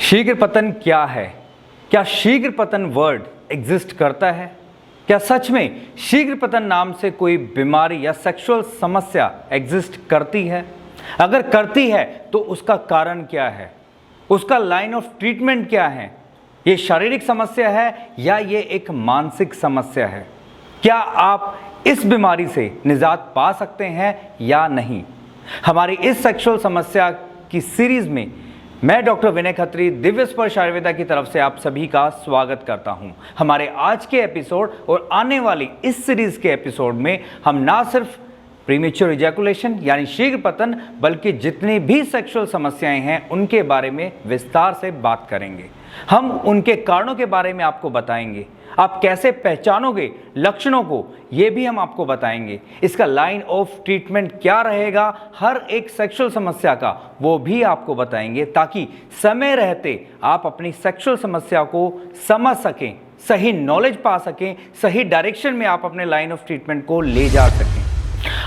शीघ्र पतन क्या है? क्या शीघ्र पतन वर्ड एग्जिस्ट करता है? क्या सच में शीघ्र पतन नाम से कोई बीमारी या सेक्सुअल समस्या एग्जिस्ट करती है? अगर करती है तो उसका कारण क्या है? उसका लाइन ऑफ ट्रीटमेंट क्या है? ये शारीरिक समस्या है या ये एक मानसिक समस्या है? क्या आप इस बीमारी से निजात पा सकते हैं या नहीं? हमारी इस सेक्सुअल समस्या की सीरीज में मैं डॉक्टर विनय खत्री दिव्य स्पर्श आयुर्वेदा की तरफ से आप सभी का स्वागत करता हूं। हमारे आज के एपिसोड और आने वाली इस सीरीज के एपिसोड में हम ना सिर्फ प्रीमेच्योर इजैकुलेशन यानी शीघ्र पतन बल्कि जितनी भी सेक्सुअल समस्याएं हैं उनके बारे में विस्तार से बात करेंगे। हम उनके कारणों के बारे में आपको बताएंगे। आप कैसे पहचानोगे लक्षणों को, ये भी हम आपको बताएंगे। इसका लाइन ऑफ ट्रीटमेंट क्या रहेगा हर एक सेक्सुअल समस्या का, वो भी आपको बताएंगे ताकि समय रहते आप अपनी सेक्सुअल समस्या को समझ सकें, सही नॉलेज पा सकें, सही डायरेक्शन में आप अपने लाइन ऑफ ट्रीटमेंट को ले जा सकें।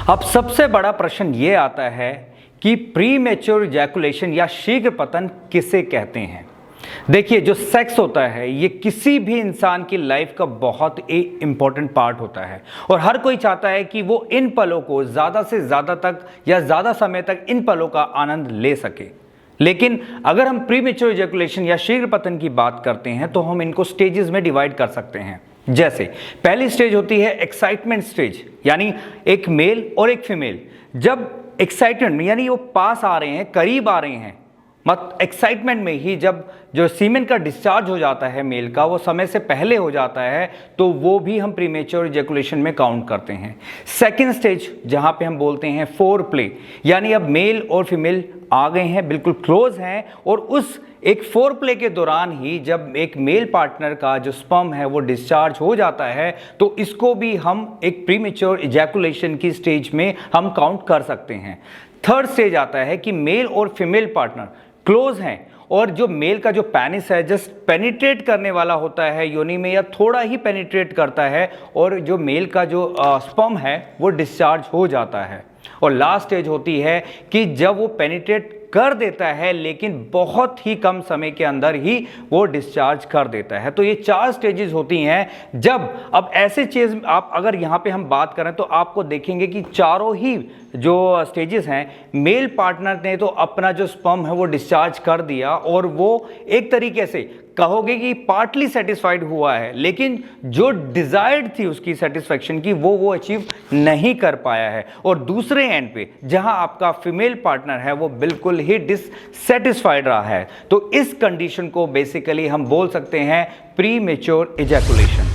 अब सबसे बड़ा प्रश्न ये आता है कि प्रीमेच्योर इजैकुलेशन या शीघ्र पतन किसे कहते हैं? देखिए, जो सेक्स होता है ये किसी भी इंसान की लाइफ का बहुत ही इंपॉर्टेंट पार्ट होता है और हर कोई चाहता है कि वो इन पलों को ज़्यादा से ज़्यादा तक या ज़्यादा समय तक इन पलों का आनंद ले सके। लेकिन अगर हम प्रीमेच्योर इजैकुलेशन या शीघ्र पतन की बात करते हैं तो हम इनको स्टेजेस में डिवाइड कर सकते हैं। जैसे पहली स्टेज होती है एक्साइटमेंट स्टेज, यानी एक मेल और एक फीमेल जब एक्साइटमेंट यानी वो पास आ रहे हैं, करीब आ रहे हैं, मत एक्साइटमेंट में ही जब जो सीमेन का डिस्चार्ज हो जाता है मेल का, वो समय से पहले हो जाता है तो वो भी हम प्रीमेच्योर इजैकुलेशन में काउंट करते हैं। सेकंड स्टेज जहां पे हम बोलते हैं फोर प्ले, यानी अब मेल और फीमेल आ गए हैं, बिल्कुल क्लोज हैं और उस एक फोर प्ले के दौरान ही जब एक मेल पार्टनर का जो स्पर्म है वो डिस्चार्ज हो जाता है तो इसको भी हम एक प्रीमेच्योर इजैकुलेशन की स्टेज में हम काउंट कर सकते हैं। थर्ड स्टेज आता है कि मेल और फीमेल पार्टनर क्लोज हैं और जो मेल का जो पेनिस है जस्ट पेनिट्रेट करने वाला होता है योनि में या थोड़ा ही पेनिट्रेट करता है और जो मेल का जो स्पर्म है वो डिस्चार्ज हो जाता है। और लास्ट स्टेज होती है कि जब वो पेनिट्रेट कर देता है लेकिन बहुत ही कम समय के अंदर ही वो डिस्चार्ज कर देता है। तो ये चार स्टेजेस होती हैं। जब अब ऐसे चीज आप अगर यहाँ पे हम बात करें तो आपको देखेंगे कि चारों ही जो स्टेजेस हैं मेल पार्टनर ने तो अपना जो स्पर्म है वो डिस्चार्ज कर दिया और वो एक तरीके से कहोगे कि पार्टली सेटिस्फाइड हुआ है, लेकिन जो डिजायर्ड थी उसकी सेटिस्फैक्शन की वो अचीव नहीं कर पाया है। और दूसरे एंड पे जहां आपका फीमेल पार्टनर है वो बिल्कुल ही डिससेटिस्फाइड रहा है, तो इस कंडीशन को बेसिकली हम बोल सकते हैं प्रीमेच्योर इजैकुलेशन।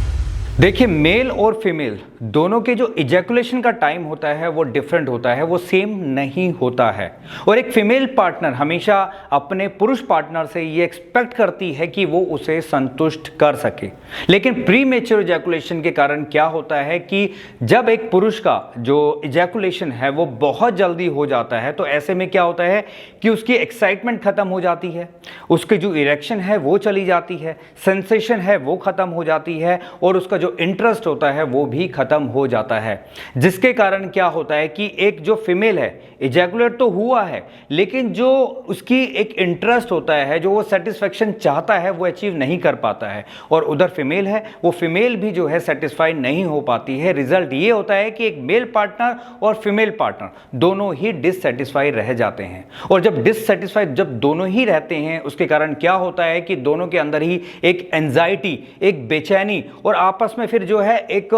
देखिए, मेल और फीमेल दोनों के जो इजैकुलेशन का टाइम होता है वो डिफरेंट होता है, वो सेम नहीं होता है। और एक फीमेल पार्टनर हमेशा अपने पुरुष पार्टनर से ये एक्सपेक्ट करती है कि वो उसे संतुष्ट कर सके। लेकिन प्रीमेच्योर इजैकुलेशन के कारण क्या होता है कि जब एक पुरुष का जो इजैकुलेशन है वो बहुत जल्दी हो जाता है तो ऐसे में क्या होता है कि उसकी एक्साइटमेंट खत्म हो जाती है, उसकी जो इरेक्शन है वो चली जाती है, सेंसेशन है वो खत्म हो जाती है और उसका जो इंटरेस्ट होता है वो भी खत्म हो जाता है। जिसके कारण क्या होता है कि एक जो फीमेल है इजैकुलेट तो हुआ है लेकिन जो उसकी एक इंटरेस्ट होता है, जो वो सेटिस्फैक्शन चाहता है वो अचीव नहीं कर पाता है और उधर फीमेल है वो फीमेल भी जो है सेटिस्फाइड नहीं हो पाती है। रिजल्ट ये होता है कि एक मेल पार्टनर और फीमेल पार्टनर दोनों ही डिससेटिस्फाइड रह जाते हैं और जब डिससेटिस्फाइड जब दोनों ही रहते हैं उसके कारण क्या होता है कि दोनों के अंदर ही एक एंजाइटी, एक बेचैनी और आपस में फिर जो है एक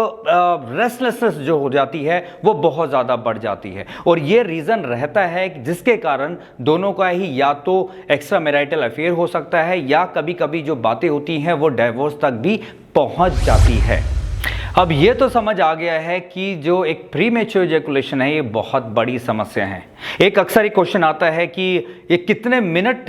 रेस्टलेसनेस जो हो जाती है वो बहुत ज़्यादा बढ़ जाती है। और ये रीज़न रहता है जिसके कारण दोनों का ही या तो एक्स्ट्रा मैरिटल अफेयर हो सकता है या कभी कभी जो बातें होती हैं वो डिवोर्स तक भी पहुंच जाती है। अब ये तो समझ आ गया है कि जो एक प्रीमेच्योर इजैकुलेशन है ये बहुत बड़ी समस्या है। एक अक्सर एक क्वेश्चन आता है कि ये कितने मिनट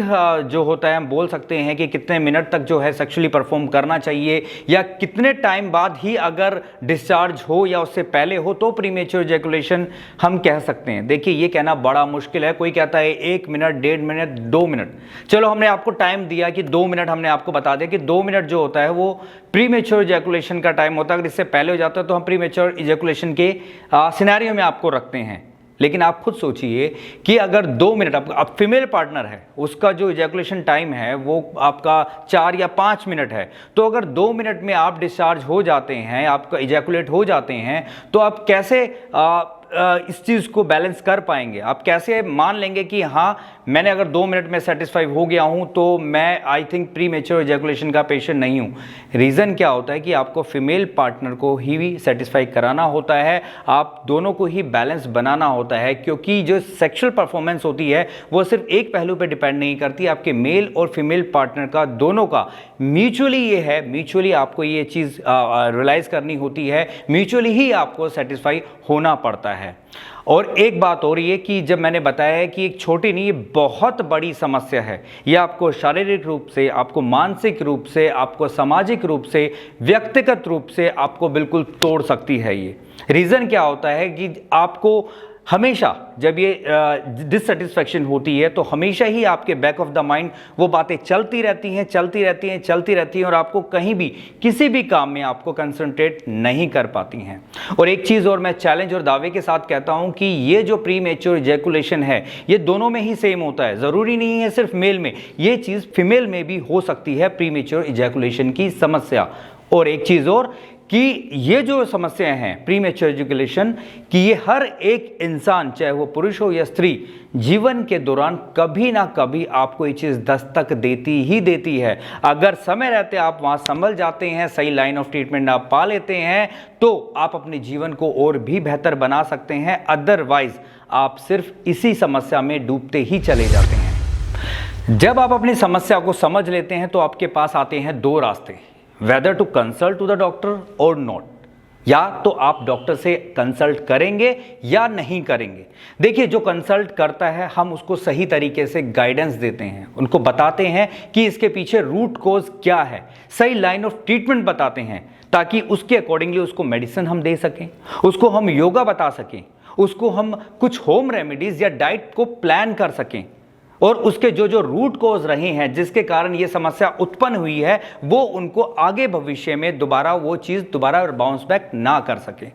जो होता है हम बोल सकते हैं कि कितने मिनट तक जो है सेक्सुअली परफॉर्म करना चाहिए या कितने टाइम बाद ही अगर डिस्चार्ज हो या उससे पहले हो तो प्रीमेच्योर इजैकुलेशन हम कह सकते हैं। देखिए, ये कहना बड़ा मुश्किल है। कोई कहता है 1 मिनट, 1.5 मिनट, 2 मिनट। चलो, हमने आपको टाइम दिया कि 2 मिनट, हमने आपको बता दिया कि 2 मिनट जो होता है वो प्रीमेच्योर इजैकुलेशन का टाइम होता है। अगर इससे पहले हो जाता है तो हम प्रीमेच्योर इजैकुलेशन के सिनेरियो में आपको रखते हैं। लेकिन आप खुद सोचिए कि अगर 2 मिनट अब फीमेल पार्टनर है, उसका जो इजैकुलेशन टाइम है वो आपका 4 या 5 मिनट है, तो अगर 2 मिनट में आप डिस्चार्ज हो जाते हैं, आपका इजैकुलेट हो जाते हैं, तो आप कैसे इस चीज़ को बैलेंस कर पाएंगे? आप कैसे मान लेंगे कि हाँ, मैंने अगर 2 मिनट में सेटिस्फाई हो गया हूँ तो मैं I think pre mature ejaculation का पेशेंट नहीं हूँ? रीज़न क्या होता है कि आपको फीमेल पार्टनर को ही सेटिस्फाई कराना होता है, आप दोनों को ही बैलेंस बनाना होता है, क्योंकि जो सेक्सुअल परफॉर्मेंस होती है वो सिर्फ एक पहलू पर डिपेंड नहीं करती, आपके मेल और फीमेल पार्टनर का दोनों का म्यूचुअली आपको ये चीज़ रियलाइज़ करनी होती है, म्यूचुअली ही आपको सेटिस्फाई होना पड़ता है। और एक बात और ये कि जब मैंने बताया है कि एक छोटी नहीं, ये बहुत बड़ी समस्या है, ये आपको शारीरिक रूप से, आपको मानसिक रूप से, आपको सामाजिक रूप से, व्यक्तिगत रूप से आपको बिल्कुल तोड़ सकती है। ये रीज़न क्या होता है कि आपको हमेशा जब ये डिससेटिस्फैक्शन होती है तो हमेशा ही आपके बैक ऑफ द माइंड वो बातें चलती रहती हैं और आपको कहीं भी किसी भी काम में आपको कंसंट्रेट नहीं कर पाती हैं। और एक चीज़ और मैं चैलेंज और दावे के साथ कहता हूं कि ये जो प्री मेच्योर इजैकुलेशन है ये दोनों में ही सेम होता है, ज़रूरी नहीं है सिर्फ मेल में, ये चीज़ फीमेल में भी हो सकती है, प्री मेच्योर इजैकुलेशन की समस्या। और एक चीज़ और कि ये जो समस्याएं हैं प्री मेच्योर इजैकुलेशन कि ये हर एक इंसान, चाहे वो पुरुष हो या स्त्री, जीवन के दौरान कभी ना कभी आपको ये चीज़ दस्तक देती ही देती है। अगर समय रहते आप वहाँ संभल जाते हैं, सही लाइन ऑफ ट्रीटमेंट आप पा लेते हैं, तो आप अपने जीवन को और भी बेहतर बना सकते हैं। अदरवाइज आप सिर्फ इसी समस्या में डूबते ही चले जाते हैं। जब आप अपनी समस्या को समझ लेते हैं तो आपके पास आते हैं 2 रास्ते, whether to consult to the doctor और नॉट, या तो आप डॉक्टर से कंसल्ट करेंगे या नहीं करेंगे। देखिए, जो कंसल्ट करता है हम उसको सही तरीके से गाइडेंस देते हैं, उनको बताते हैं कि इसके पीछे रूट कॉज क्या है, सही लाइन ऑफ ट्रीटमेंट बताते हैं, ताकि उसके अकॉर्डिंगली उसको मेडिसिन हम दे सकें, उसको हम योगा बता सकें, उसको हम कुछ होम रेमेडीज या डाइट को प्लान कर सकें, और उसके जो रूट कॉज रहे हैं जिसके कारण ये समस्या उत्पन्न हुई है वो उनको आगे भविष्य में दोबारा वो चीज़ दोबारा बाउंस बैक ना कर सके।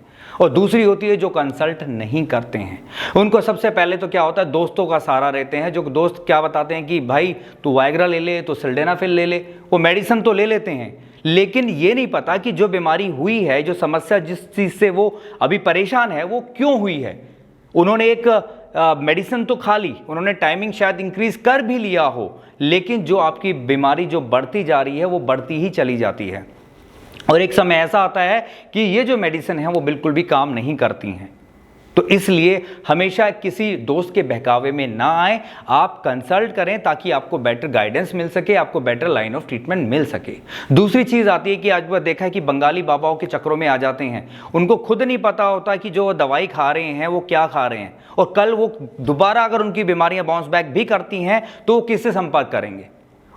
और दूसरी होती है जो कंसल्ट नहीं करते हैं, उनको सबसे पहले तो क्या होता है, दोस्तों का सहारा रहते हैं। जो दोस्त क्या बताते हैं कि भाई तू वाइग्रा ले ले, तो सिल्डेनाफिल ले ले, वो मेडिसिन तो ले लेते हैं, लेकिन ये नहीं पता कि जो बीमारी हुई है, जो समस्या जिस चीज़ से वो अभी परेशान है वो क्यों हुई है। उन्होंने एक मेडिसिन तो खा ली, उन्होंने टाइमिंग शायद इंक्रीज कर भी लिया हो, लेकिन जो आपकी बीमारी जो बढ़ती जा रही है वो बढ़ती ही चली जाती है। और एक समय ऐसा आता है कि ये जो मेडिसिन है वो बिल्कुल भी काम नहीं करती हैं। तो इसलिए हमेशा किसी दोस्त के बहकावे में ना आए, आप कंसल्ट करें ताकि आपको बेटर गाइडेंस मिल सके, आपको बेटर लाइन ऑफ ट्रीटमेंट मिल सके। दूसरी चीज़ आती है कि आज वह देखा है कि बंगाली बाबाओं के चक्रों में आ जाते हैं, उनको खुद नहीं पता होता कि जो दवाई खा रहे हैं वो क्या खा रहे हैं, और कल वो दोबारा अगर उनकी बीमारियां बाउंस बैक भी करती हैं तो किससे संपर्क करेंगे।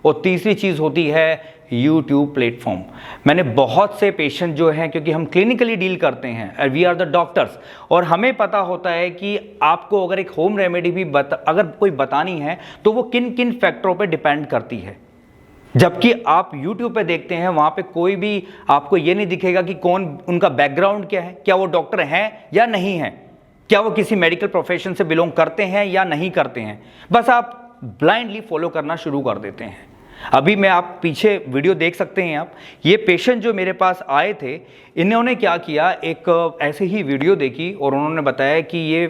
और तीसरी चीज़ होती है YouTube प्लेटफॉर्म। मैंने बहुत से पेशेंट जो हैं, क्योंकि हम क्लिनिकली डील करते हैं, वी आर द डॉक्टर्स, और हमें पता होता है कि आपको अगर एक होम रेमेडी भी अगर कोई बतानी है तो वो किन किन फैक्टरों पे डिपेंड करती है। जबकि आप YouTube पे देखते हैं वहाँ पे कोई भी आपको ये नहीं दिखेगा कि कौन, उनका बैकग्राउंड क्या है, क्या वो डॉक्टर हैं या नहीं हैं, क्या वो किसी मेडिकल प्रोफेशन से बिलोंग करते हैं या नहीं करते हैं। बस आप ब्लाइंडली फॉलो करना शुरू कर देते हैं। अभी मैं आप पीछे वीडियो देख सकते हैं आप, ये पेशेंट जो मेरे पास आए थे, इन्होंने क्या किया, एक ऐसे ही वीडियो देखी और उन्होंने बताया कि ये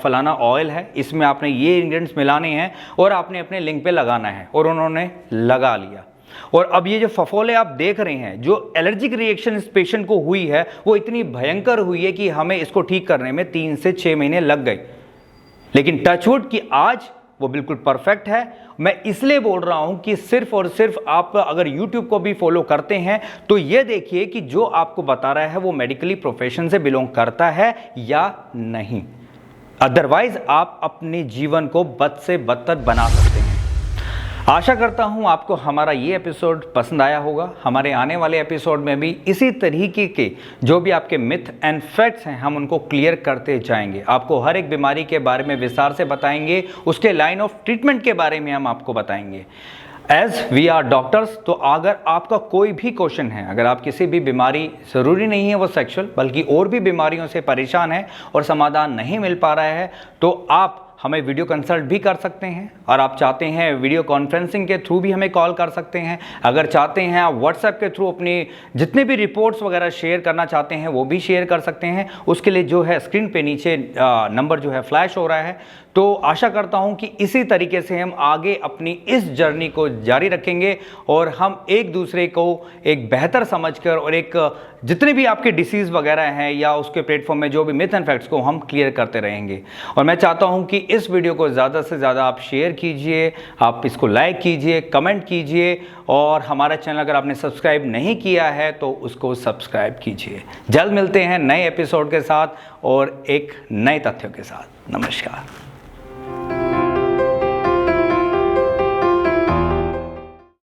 फलाना ऑयल है, इसमें आपने ये इंग्रेडिएंट्स मिलाने हैं और आपने अपने लिंक पे लगाना है, और उन्होंने लगा लिया। और अब ये जो फफोले आप देख रहे हैं, जो एलर्जिक रिएक्शन इस पेशेंट को हुई है वो इतनी भयंकर हुई है कि हमें इसको ठीक करने में 3 से 6 महीने लग गए, लेकिन टचवुड कि आज वो बिल्कुल परफेक्ट है। मैं इसलिए बोल रहा हूं कि सिर्फ और सिर्फ आप अगर YouTube को भी फॉलो करते हैं तो ये देखिए कि जो आपको बता रहा है वो मेडिकली प्रोफेशन से बिलोंग करता है या नहीं, अदरवाइज आप अपने जीवन को बद से बदतर बना सकते हैं। आशा करता हूं आपको हमारा ये एपिसोड पसंद आया होगा। हमारे आने वाले एपिसोड में भी इसी तरीके के जो भी आपके मिथ एंड फैक्ट्स हैं हम उनको क्लियर करते जाएंगे। आपको हर एक बीमारी के बारे में विस्तार से बताएंगे, उसके लाइन ऑफ ट्रीटमेंट के बारे में हम आपको बताएंगे। एज वी आर डॉक्टर्स, तो अगर आपका कोई भी क्वेश्चन है, अगर आप किसी भी बीमारी, ज़रूरी नहीं है वो सेक्सुअल, बल्कि और भी बीमारियों से परेशान है और समाधान नहीं मिल पा रहा है, तो आप हमें वीडियो कंसल्ट भी कर सकते हैं। और आप चाहते हैं वीडियो कॉन्फ्रेंसिंग के थ्रू भी हमें कॉल कर सकते हैं। अगर चाहते हैं आप व्हाट्सएप के थ्रू अपनी जितने भी रिपोर्ट्स वगैरह शेयर करना चाहते हैं वो भी शेयर कर सकते हैं। उसके लिए जो है स्क्रीन पे नीचे नंबर जो है फ्लैश हो रहा है। तो आशा करता हूं कि इसी तरीके से हम आगे अपनी इस जर्नी को जारी रखेंगे और हम एक दूसरे को एक बेहतर समझकर और एक जितने भी आपके डिसीज़ वगैरह हैं या उसके प्लेटफॉर्म में जो भी मिथ एंड फैक्ट्स को हम क्लियर करते रहेंगे। और मैं चाहता हूं कि इस वीडियो को ज़्यादा से ज़्यादा आप शेयर कीजिए, आप इसको लाइक कीजिए, कमेंट कीजिए और हमारा चैनल अगर आपने सब्सक्राइब नहीं किया है तो उसको सब्सक्राइब कीजिए। जल्द मिलते हैं नए एपिसोड के साथ और एक नए तथ्यों के साथ। नमस्कार।